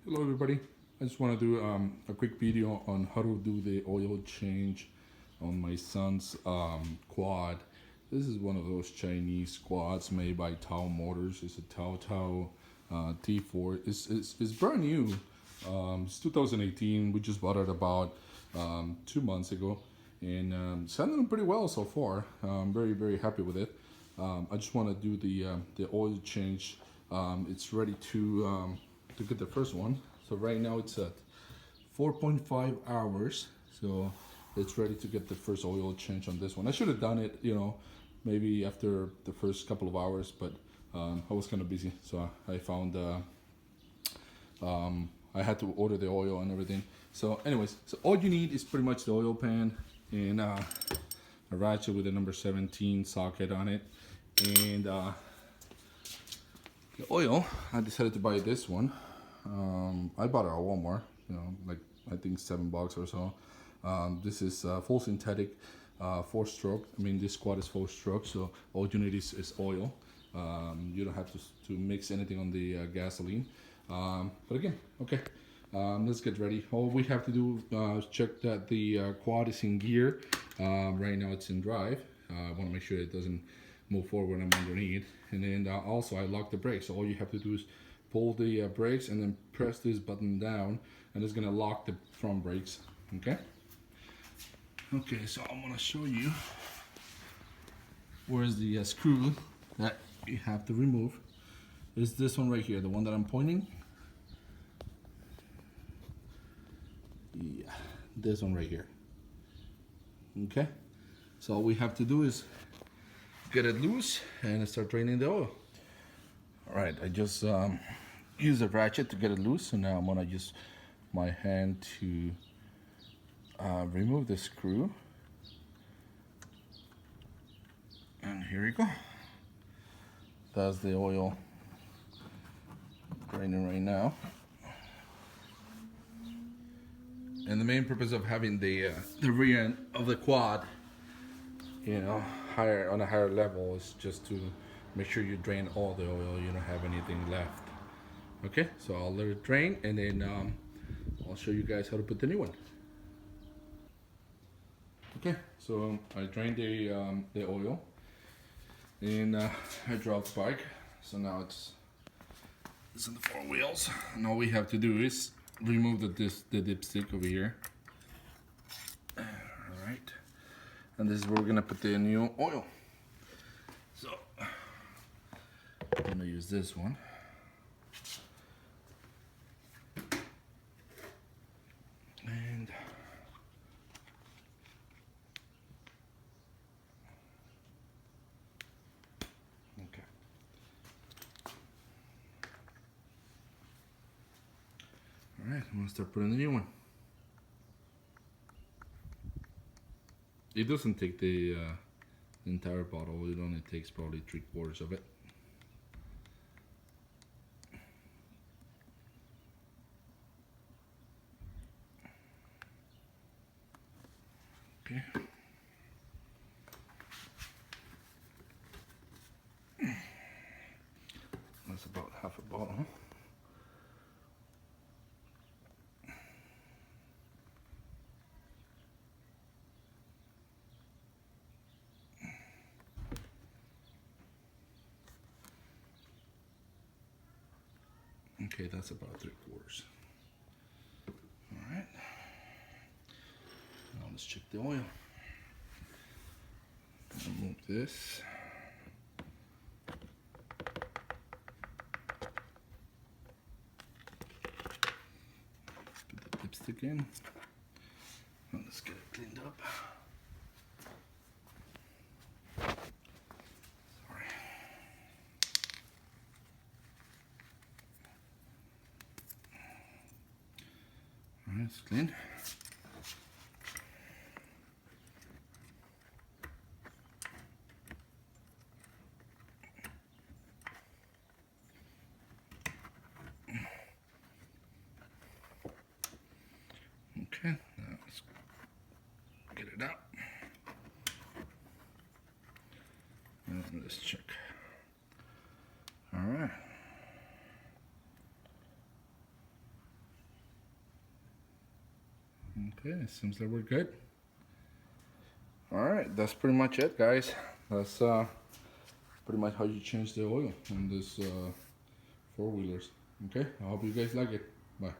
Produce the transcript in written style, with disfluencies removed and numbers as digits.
Hello everybody, I just want to do a quick video on how to do the oil change on my son's quad. This is one of those Chinese quads made by Tao Motors. It's a Tao Tao T4. It's brand new. It's 2018. We just bought it about 2 months ago, and it's handling pretty well so far. I'm very happy with it. I just want to do the oil change. It's ready to get the first one. So right now it's at 4.5 hours. So it's ready to get the first oil change on this one. I should have done it, maybe after the first couple of hours, but I was kind of busy. So I found I had to order the oil and everything. So anyways, so all you need is pretty much the oil pan and a ratchet with a number 17 socket on it. And the oil, I decided to buy this one. I bought it at Walmart, like I think $7 or so. This is full synthetic, 4-stroke. I mean, this quad is 4-stroke, so all you need is oil. You don't have to mix anything on the gasoline. But again, okay, let's get ready. All we have to do is check that the quad is in gear. Right now it's in drive. I want to make sure it doesn't move forward when I'm underneath. And then also I lock the brakes. So all you have to do is pull the brakes and then press this button down, and it's gonna lock the front brakes. Okay, so I'm gonna show you where's the screw that you have to remove. It's this one right here, the one that I'm pointing. Yeah, this one right here. Okay, so all we have to do is get it loose and start draining the oil. All right, I just use a ratchet to get it loose, and now I'm gonna use my hand to remove the screw. And here you go. That's the oil draining right now. And the main purpose of having the rear end of the quad, higher on a higher level, is just to make sure you drain all the oil. You don't have anything left. Okay, so I'll let it drain, and then I'll show you guys how to put the new one. Okay, so I drained the oil, and I drove the bike. So now it's on the 4 wheels, and all we have to do is remove the dipstick over here. All right, and this is where we're gonna put the new oil. So I'm gonna use this one. And okay. All right, I'm gonna start putting the new one. It doesn't take the entire bottle. It only takes probably 3/4 of it. Okay. That's about half a bottle. Okay, that's about 3/4. All right. Now let's check the oil. Remove this. Put the dipstick in. And let's get it cleaned up. Sorry. All right, it's clean. Okay, now let's get it out. And let's check. All right. Okay, it seems like we're good. Alright, that's pretty much it, guys. That's pretty much how you change the oil on this four-wheelers. Okay, I hope you guys like it. Bye.